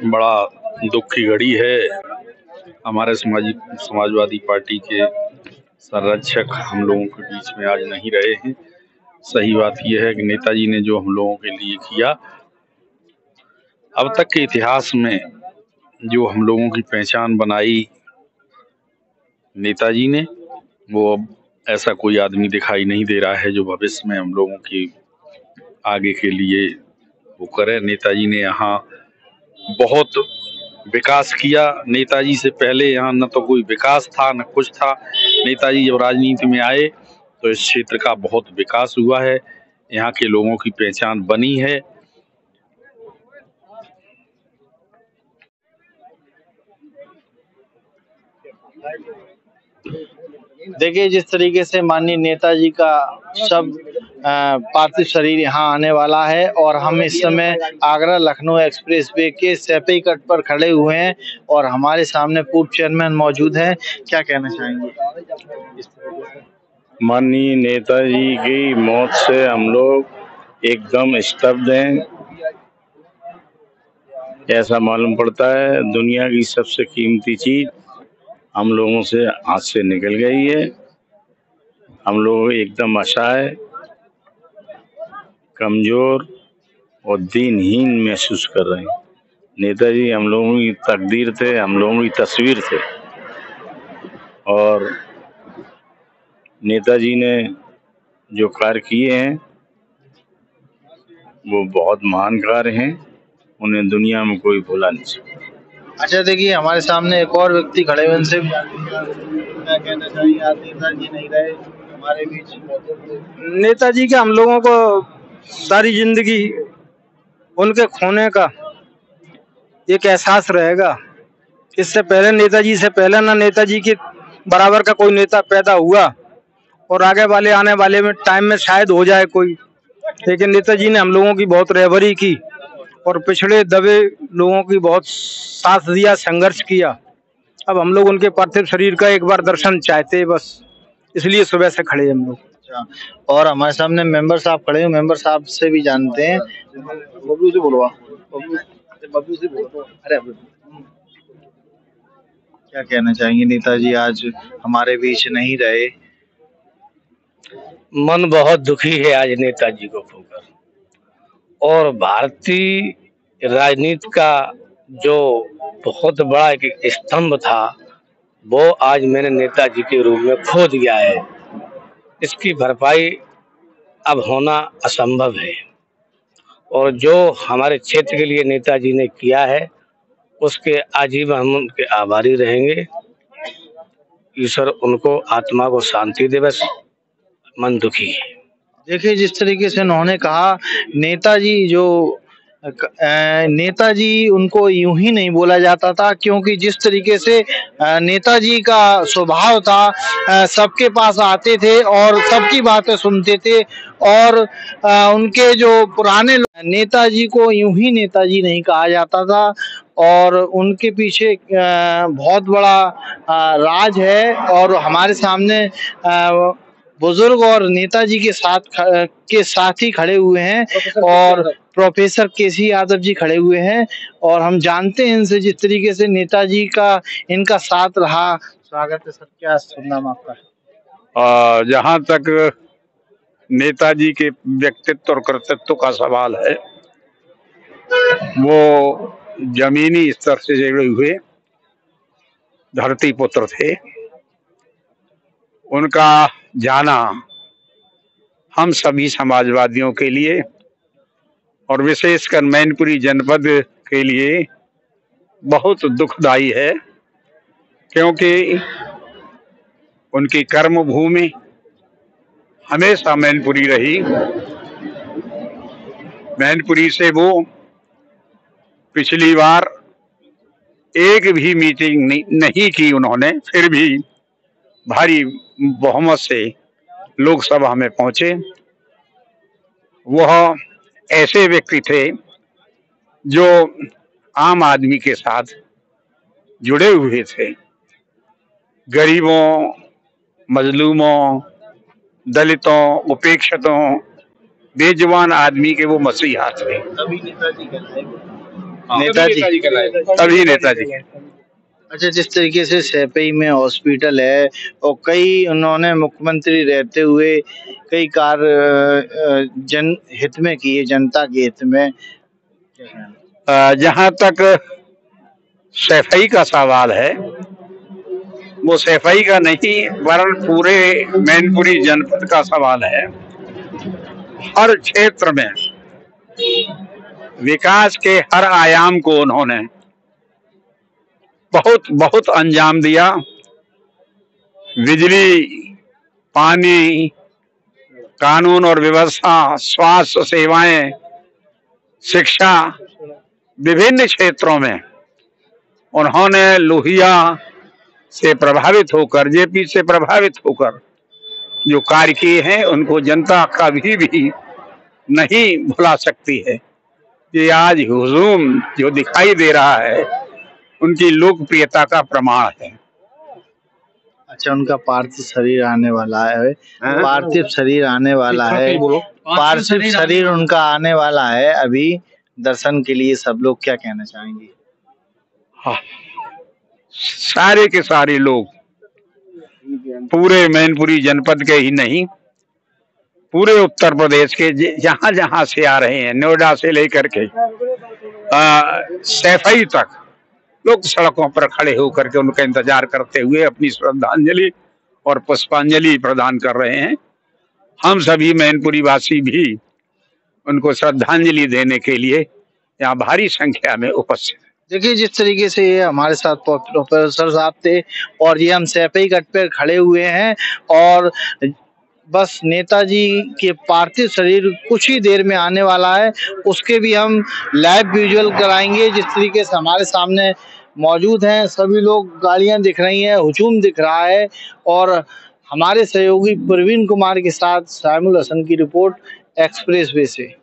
बड़ा दुख की घड़ी है। हमारे समाजवादी पार्टी के संरक्षक हम लोगों के बीच में आज नहीं रहे हैं। सही बात यह है कि नेताजी ने जो हम लोगों के लिए किया, अब तक के इतिहास में जो हम लोगों की पहचान बनाई नेताजी ने, वो अब ऐसा कोई आदमी दिखाई नहीं दे रहा है जो भविष्य में हम लोगों की आगे के लिए वो करे। नेताजी ने यहाँ बहुत विकास किया। नेताजी से पहले यहाँ न तो कोई विकास था न कुछ था। नेताजी जब राजनीति में आए तो इस क्षेत्र का बहुत विकास हुआ है, यहाँ के लोगों की पहचान बनी है। देखिए, जिस तरीके से माननीय नेताजी का सब पार्थिव शरीर यहाँ आने वाला है और हम इस समय आगरा लखनऊ एक्सप्रेस वे के सैपई कट पर खड़े हुए हैं और हमारे सामने पूर्व चेयरमैन मौजूद हैं। क्या कहना चाहेंगे? माननीय नेताजी की मौत से हम लोग एकदम स्तब्ध हैं। ऐसा मालूम पड़ता है दुनिया की सबसे कीमती चीज हम लोगों से हाथ से निकल गई है। हम लोग एकदम असहाय, कमजोर और दीनहीन महसूस कर रहे हैं। नेताजी हम लोगों की तकदीर थे, हम लोगों की तस्वीर थे और नेताजी ने जो कार्य किए हैं वो बहुत महान कार्य हैं, उन्हें दुनिया में कोई भुला नहीं सकता। अच्छा, देखिए हमारे सामने एक और व्यक्ति खड़े हुए, उनसे क्या कहना चाहिए? आज नेताजी नहीं रहे हमारे बीच। नेताजी के हम लोगों को सारी जिंदगी उनके खोने का एक एहसास रहेगा। इससे पहले नेताजी से पहले ना नेताजी के बराबर का कोई नेता पैदा हुआ और आगे वाले आने वाले में टाइम में शायद हो जाए कोई, लेकिन नेताजी ने हम लोगों की बहुत रहबरी की और पिछड़े दबे लोगों की बहुत साथ दिया, संघर्ष किया। अब हम लोग उनके पार्थिव शरीर का एक बार दर्शन चाहते हैं, बस इसलिए सुबह से खड़े हम लोग। और हमारे सामने मेंबर साहब खड़े हैं, मेंबर साहब से भी जानते हैं। बबलू से बोलवा, बबलू से बोलो। अरे क्या कहना चाहेंगे? नेताजी आज हमारे बीच नहीं रहे। मन बहुत दुखी है आज नेताजी को खोकर, और भारतीय राजनीति का जो बहुत बड़ा एक स्तंभ था वो आज मैंने नेताजी के रूप में खो दिया है। इसकी भरपाई अब होना असंभव है और जो हमारे क्षेत्र के लिए नेताजी ने किया है उसके आजीवन हम उनके आभारी रहेंगे। ईश्वर उनको आत्मा को शांति दे, बस मन दुखी है। देखिए, जिस तरीके से उन्होंने कहा, नेताजी उनको यूं ही नहीं बोला जाता था, क्योंकि जिस तरीके से नेताजी का स्वभाव था, सबके पास आते थे और सबकी बातें सुनते थे और उनके जो पुराने नेताजी को यूं ही नेताजी नहीं कहा जाता था और उनके पीछे बहुत बड़ा राज है। और हमारे सामने बुजुर्ग और नेताजी के साथ ही खड़े हुए हैं और प्रोफेसर केसी यादव जी खड़े हुए हैं और हम जानते हैं इनसे जिस तरीके से नेताजी का इनका साथ रहा। स्वागत है सर, क्या नाम आपका? जहाँ तक नेताजी के व्यक्तित्व और कर्तृत्व का सवाल है, वो जमीनी स्तर से जुड़े हुए धरती पुत्र थे। उनका जाना हम सभी समाजवादियों के लिए और विशेषकर मैनपुरी जनपद के लिए बहुत दुखदाई है, क्योंकि उनकी कर्म भूमि हमेशा मैनपुरी रही। मैनपुरी से वो पिछली बार एक भी मीटिंग नहीं की उन्होंने, फिर भी भारी बहुमत से लोकसभा में पहुंचे। वह ऐसे व्यक्ति थे जो आम आदमी के साथ जुड़े हुए थे। गरीबों, मजलूमों, दलितों, उपेक्षितों, बेजुबान आदमी के वो मसीहा थे। तभी नेताजी कहलाए। नेताजी तभी नेताजी। अच्छा, जिस तरीके से सैपई में हॉस्पिटल है और कई उन्होंने मुख्यमंत्री रहते हुए कई कार्य जन हित में किए, जनता के हित में। जहाँ तक सैफई का सवाल है, वो सैफई का नहीं वरन पूरे मैनपुरी जनपद का सवाल है। हर क्षेत्र में विकास के हर आयाम को उन्होंने बहुत बहुत अंजाम दिया। बिजली, पानी, कानून और व्यवस्था, स्वास्थ्य सेवाएं, शिक्षा, विभिन्न क्षेत्रों में उन्होंने लोहिया से प्रभावित होकर, जेपी से प्रभावित होकर जो कार्य किए हैं, उनको जनता कभी भी नहीं भुला सकती है। ये आज हुजूम जो दिखाई दे रहा है, उनकी लोकप्रियता का प्रमाण है। अच्छा, उनका पार्थिव शरीर आने वाला है। पार्थिव शरीर आने वाला है। पार्थिव शरीर उनका आने वाला है अभी दर्शन के लिए। सब लोग क्या कहना चाहेंगे? हाँ, सारे के सारे लोग, पूरे मैनपुरी जनपद के ही नहीं, पूरे उत्तर प्रदेश के जहां जहां से आ रहे हैं, नोएडा से लेकर के सैफई तक, लोग सड़कों पर खड़े होकर के उनका इंतजार करते हुए अपनी श्रद्धांजलि और पुष्पांजलि प्रदान कर रहे हैं। हम सभी मैनपुरी वासी भी उनको श्रद्धांजलि देने के लिए यहाँ भारी संख्या में उपस्थित। देखिए, जिस तरीके से ये हमारे साथ प्रोफेसर साहब थे और ये हम सैपई घाट पर खड़े हुए हैं और बस नेताजी के पार्थिव शरीर कुछ ही देर में आने वाला है, उसके भी हम लाइव विजुअल कराएंगे। जिस तरीके से हमारे सामने मौजूद हैं, सभी लोग, गाड़ियां दिख रही हैं, हुजूम दिख रहा है और हमारे सहयोगी प्रवीण कुमार के साथ शामिल हसन की रिपोर्ट एक्सप्रेस वे से।